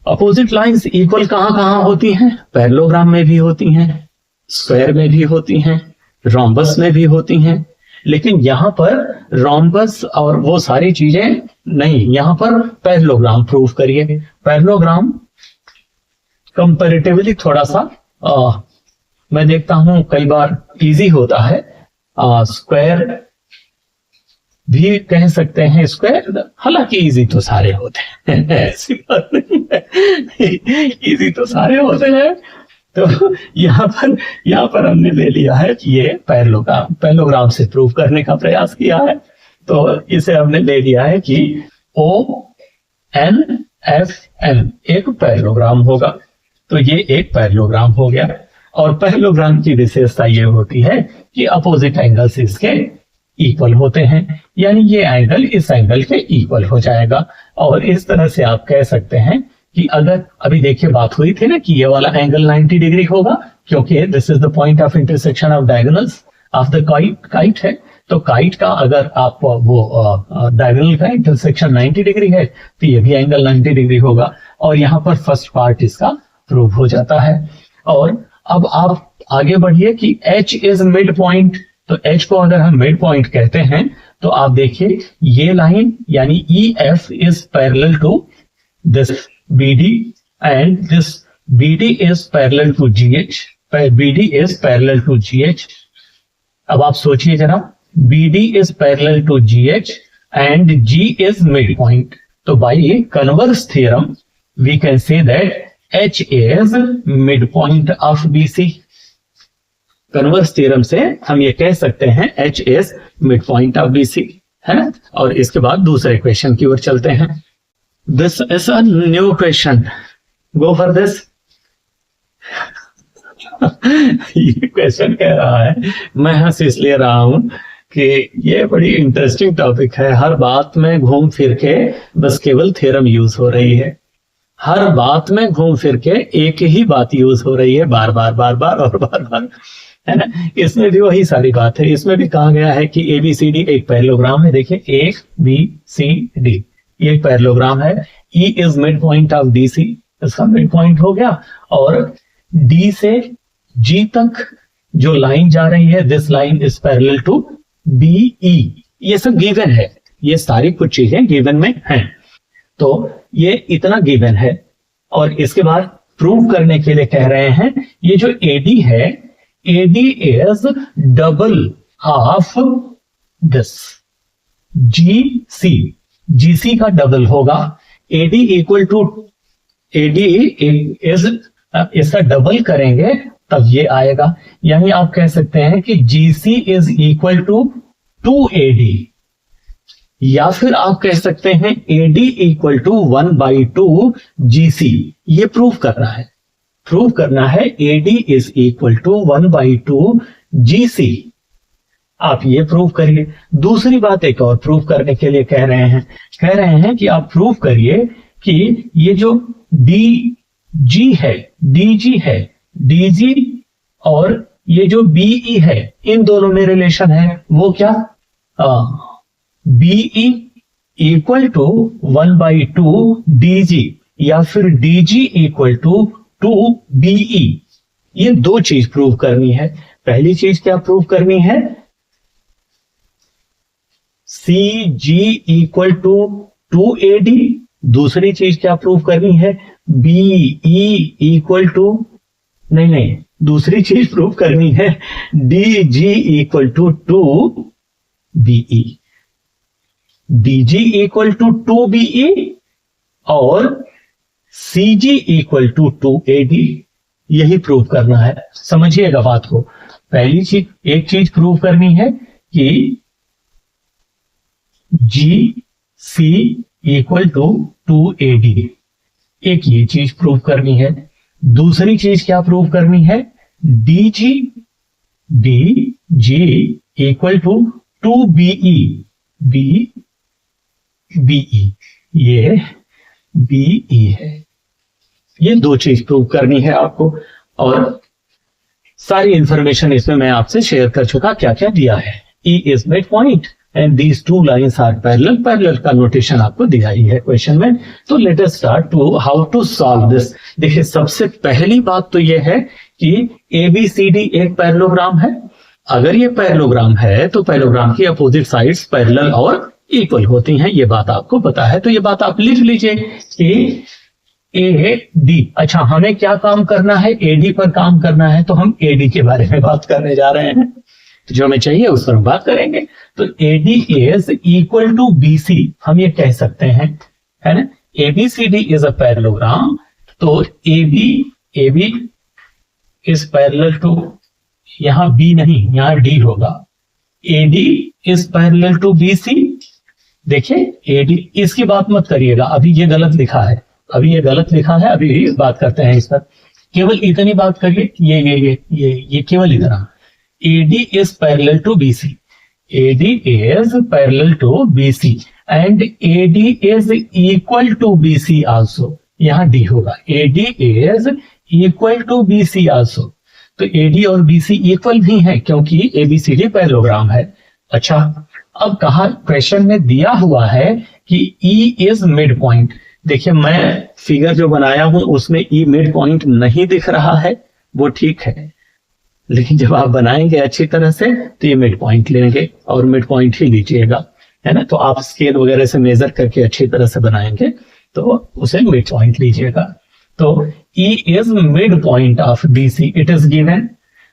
अपोजिट लाइंस इक्वल कहां कहां होती हैं, पैरेललोग्राम में भी होती हैं, स्क्वायर में भी होती हैं, रोम्बस में भी होती हैं। लेकिन यहां पर रोम्बस और वो सारी चीजें नहीं, यहां पर पैरेललोग्राम प्रूव करिए। पैरेललोग्राम कंपैरेटिवली थोड़ा सा मैं देखता हूं कई बार इजी होता है। स्क्वायर भी कह सकते हैं, स्क्वायर, हालांकि इजी तो सारे होते हैं ऐसी बात नहीं है, इजी तो सारे होते हैं। तो यहाँ पर हमने ले लिया है कि ये पैरेललोग्राम से प्रूव करने का प्रयास किया है। तो इसे हमने ले लिया है कि ONFM एक पैरेललोग्राम होगा। तो ये एक पैरेललोग्राम हो गया। और पैरेललोग्राम की विशेषता ये होती है कि अपोजिट एंगल्स इसके इक्वल होते हैं, यानी ये एंगल इस एंगल के इक्वल हो जाएगा। और इस तरह से आप कह सकते हैं कि अगर अभी देखिए बात हुई थी ना कि ये वाला एंगल 90 डिग्री होगा, क्योंकि this is the point of intersection of diagonals of the kite है। तो काइट का अगर आप वो डायगोनल का इंटरसेक्शन 90 डिग्री है तो ये भी एंगल 90 डिग्री होगा। और यहाँ पर फर्स्ट पार्ट इसका प्रूव हो जाता है। और अब आप आगे बढ़िए कि H इज मिड पॉइंट। तो H को अगर हम मिड पॉइंट कहते हैं तो आप देखिए ये लाइन यानी EF is parallel to this BD and this BD is parallel to GH. BD is parallel to GH. अब आप सोचिए जरा, BD is parallel to GH and G is midpoint. तो by converse theorem we can say that H is midpoint of BC. Converse theorem से हम ये कह सकते हैं H is midpoint of BC, है ना। और इसके बाद दूसरे क्वेश्चन की ओर चलते हैं। This is a new question, go for this. ये क्वेश्चन कह रहा है, मैं हंस इसलिए रहा हूं कि ये बड़ी इंटरेस्टिंग टॉपिक है। हर बात में घूम फिर के बस केवल थ्योरम यूज हो रही है, हर बात में घूम फिर के एक ही बात यूज हो रही है, बार बार बार बार और बार बार, है ना। इसमें भी वही सारी बात है। इसमें भी कहा गया है कि ABCD एक पैरेललोग्राम है। देखिए ABCD ये एक पैरेललोग्राम है। E is mid point of DC, इसका मिड पॉइंट हो गया। और D से G तक जो लाइन जा रही है, this line is parallel to BE। ये सब गिवन है, ये सारी कुछ चीजें गिवन में हैं। तो ये इतना गिवन है और इसके बाद प्रूव करने के लिए कह रहे हैं ये जो AD है, AD is double of this GC। GC का डबल होगा। AD equal to AD is, इसका डबल करेंगे तब ये आएगा। यानी आप कह सकते हैं कि GC is equal to 2AD, या फिर आप कह सकते हैं AD इक्वल टू 1/2 GC। ये प्रूव करना है, प्रूव करना है AD is equal to 1/2 GC। आप ये प्रूव करिए। दूसरी बात एक और प्रूव करने के लिए कह रहे हैं कि आप प्रूव करिए कि ये जो DG है, DG है, DG और ये जो BE है, इन दोनों में रिलेशन है। वो क्या? BE इक्वल टू 1/2 DG या फिर DG इक्वल टू 2BE। ये दो चीज प्रूव करनी है। पहली चीज क्या प्रूव करनी है? CG equal to 2AD। दूसरी चीज क्या प्रूव करनी है? BE इक्वल टू, नहीं, दूसरी चीज प्रूव करनी है DG equal to 2BE। DG equal to 2BE और CG इक्वल टू 2AD। यही प्रूव करना है। समझिएगा बात को। पहली चीज, एक चीज प्रूव करनी है कि GC इक्वल टू 2AD, एक ये चीज प्रूव करनी है। दूसरी चीज क्या प्रूव करनी है? DG equal to 2BE, BE, ये BE है। ये दो चीज प्रूव करनी है आपको और सारी इंफॉर्मेशन इसमें मैं आपसे शेयर कर चुका। क्या क्या दिया है? E is midpoint and these two lines are parallel। Parallel का नोटेशन आपको दिया ही है क्वेश्चन में। तो let us start to how to solve this. देखिए, सबसे पहली बात तो ये है कि ABCD एक पैरेललोग्राम है। अगर ये पैरेललोग्राम है तो पैरेललोग्राम की अपोजिट साइड्स पैरेलल और इक्वल होती हैं। ये बात आपको पता है। तो ये बात आप लिख लीजिए कि AD। अच्छा, हमें क्या काम करना है? AD पर काम करना है। तो हम AD के बारे में बात करने जा रहे हैं। जो हमें चाहिए उस पर हम बात करेंगे। तो AD is equal to BC, हम ये कह सकते हैं, है ना। ABCD is a parallelogram. तो AB इज पैरेलल टू, यहां B नहीं, यहां D होगा। AD is parallel to BC। देखिए AD, इसकी बात मत करिएगा, अभी ये गलत लिखा है, अभी बात करते हैं इस पर। केवल इतनी बात करिए, ये केवल इतना। AD is parallel to BC. AD is parallel to BC and AD is equal to BC also. यहां D होगा। AD is equal to BC also. तो AD और BC इक्वल भी है क्योंकि ABCD पैरेललोग्राम है। अच्छा, अब कहा क्वेश्चन में दिया हुआ है कि E is मिड पॉइंट। देखिए, मैं फिगर जो बनाया हूं उसमें E मिड पॉइंट नहीं दिख रहा है, वो ठीक है, लेकिन जब आप बनाएंगे अच्छी तरह से तो ये मिड पॉइंट लेंगे और मिड पॉइंट ही लीजिएगा, है ना। तो आप स्केल वगैरह से मेजर करके अच्छी तरह से बनाएंगे तो उसे मिड पॉइंट लीजिएगा। तो E is midpoint of BC, it is given,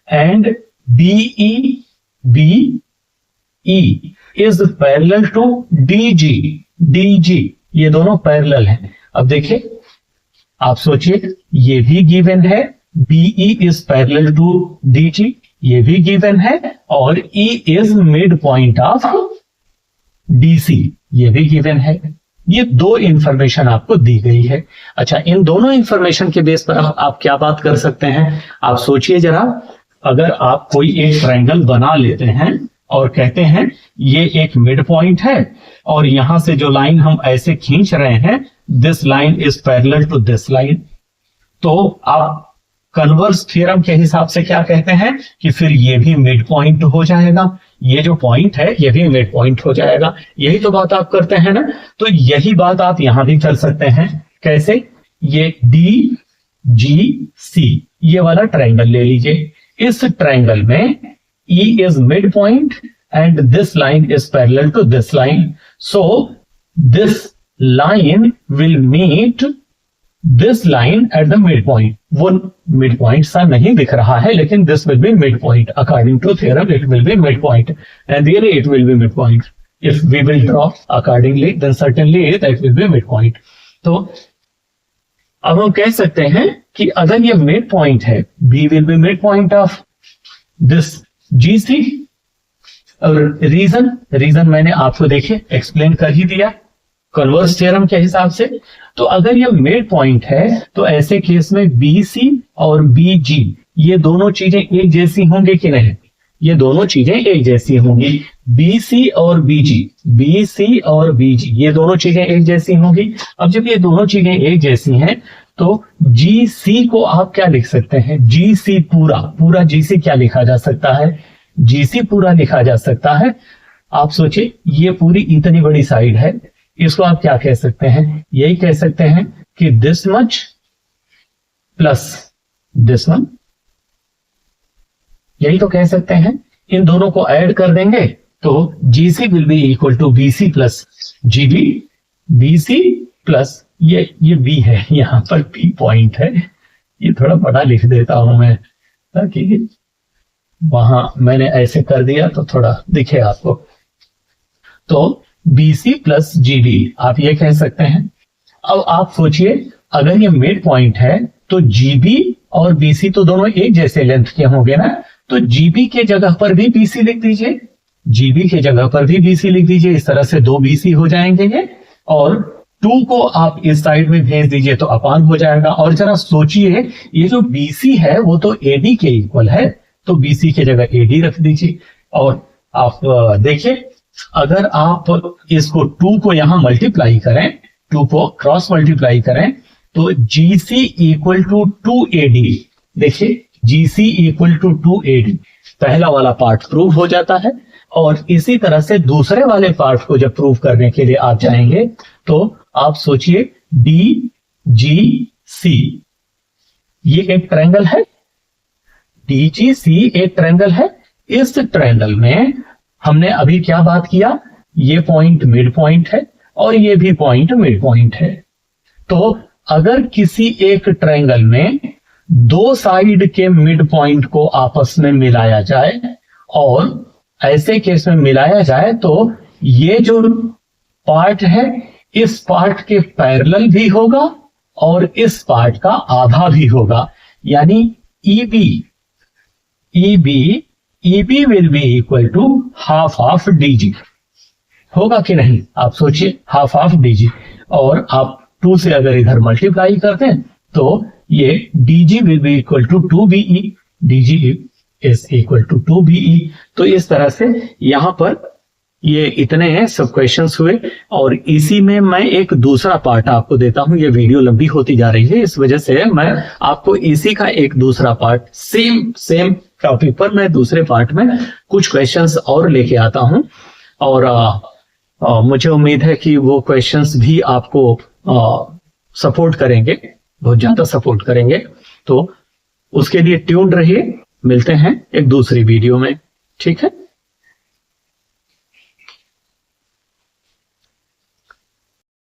and BE is parallel to DG ये दोनों पैरेलल हैं। अब देखिए, आप सोचिए, ये भी गिवन है, BE is parallel to DG, ये भी गिवन है, और E is midpoint of DC, ये भी गिवन है। ये दो इंफॉर्मेशन आपको दी गई है। अच्छा, इन दोनों इंफॉर्मेशन के बेस पर आप क्या बात कर सकते हैं? आप सोचिए जरा, अगर आप कोई एक ट्रायंगल बना लेते हैं और कहते हैं ये एक मिड पॉइंट है, और यहां से जो लाइन हम ऐसे खींच रहे हैं, this line is parallel to this line, तो आप कन्वर्स थ्योरम के हिसाब से क्या कहते हैं कि फिर ये भी मिड पॉइंट हो जाएगा, ये जो पॉइंट है ये भी मिड पॉइंट हो जाएगा। यही तो बात आप करते हैं ना। तो यही बात आप यहां भी कर सकते हैं। कैसे? ये DGC ये वाला ट्रायंगल ले लीजिए। इस ट्रायंगल में E is midpoint and this line is parallel to this line. So this line will meet this line at the midpoint. वो midpoint सा नहीं दिख रहा है, लेकिन this will be midpoint. According to theorem, it will be midpoint. And really it will be midpoint. If we will draw accordingly, then certainly that will be midpoint. तो अब हम कह सकते हैं कि अगर ये midpoint है, B will be midpoint of this GC। और रीजन मैंने आपको देखिए एक्सप्लेन कर ही दिया कन्वर्स थ्योरम के हिसाब से। तो अगर ये मिड पॉइंट है तो ऐसे केस में BC और BG ये दोनों चीजें एक जैसी होंगी कि नहीं? ये दोनों चीजें एक जैसी होंगी। BC और BG ये दोनों चीजें एक जैसी होंगी। अब जब ये दोनों चीजें एक जैसी हैं तो GC को आप क्या लिख सकते हैं? GC पूरा GC क्या लिखा जा सकता है? GC पूरा लिखा जा सकता है। आप सोचिए, ये पूरी इतनी बड़ी साइड है, इसको आप क्या कह सकते हैं? यही कह सकते हैं कि this much plus this one, यही तो कह सकते हैं। इन दोनों को ऐड कर देंगे तो GC will be equal to BC plus GB। BC plus ये B है, यहां पर P पॉइंट है, ये थोड़ा बड़ा लिख देता हूं मैं ताकि वहां मैंने ऐसे कर दिया तो थोड़ा दिखे आपको। तो BC प्लस GB आप ये कह सकते हैं। अब आप सोचिए, अगर ये मिड पॉइंट है तो GB और BC तो दोनों एक जैसे लेंथ के होंगे ना, तो GB के जगह पर भी BC लिख दीजिए, GB के जगह पर भी BC लिख दीजिए। इस तरह से 2 BC हो जाएंगे ये, और 2 को आप इस साइड में भेज दीजिए तो अपान हो जाएगा। और जरा सोचिए, ये जो BC है वो तो AD के इक्वल है, तो BC की जगह AD रख दीजिए। और आप देखिए, अगर आप इसको 2 को यहां मल्टीप्लाई करें, 2 को क्रॉस मल्टीप्लाई करें, तो GC इक्वल टू 2AD। देखिए, GC इक्वल टू 2AD पहला वाला पार्ट प्रूव हो जाता है। और इसी तरह से दूसरे वाले पार्ट को जब प्रूव करने के लिए आप जाएंगे तो आप सोचिए, DGC ये एक ट्रायंगल है, DGC एक ट्रायंगल है। इस ट्रायंगल में हमने अभी क्या बात किया? ये पॉइंट मिड पॉइंट है और ये भी पॉइंट मिड पॉइंट है। तो अगर किसी एक ट्रायंगल में 2 साइड के मिड पॉइंट को आपस में मिलाया जाए, और ऐसे केस में मिलाया जाए तो ये जो पार्ट है इस पार्ट के पैरेलल भी होगा और इस पार्ट का आधा भी होगा, यानी EB will be equal to half of DG। होगा कि नहीं? आप सोचिए, हाफ ऑफ DG, और आप 2 से अगर इधर मल्टीप्लाई करते हैं तो ये DG will be equal to 2BE, DG is equal to 2BE। तो इस तरह से यहां पर ये इतने हैं सब क्वेश्चंस हुए, और इसी में मैं एक दूसरा पार्ट आपको देता हूं। ये वीडियो लंबी होती जा रही है, इस वजह से मैं आपको इसी का एक दूसरा पार्ट सेम टॉपिक पर मैं दूसरे पार्ट में कुछ क्वेश्चंस और लेके आता हूं। और मुझे उम्मीद है कि वो क्वेश्चंस भी आपको सपोर्ट करेंगे, बहुत ज्यादा सपोर्ट करेंगे। तो उसके लिए ट्यून्ड रहिए, मिलते हैं एक दूसरी वीडियो में, ठीक है।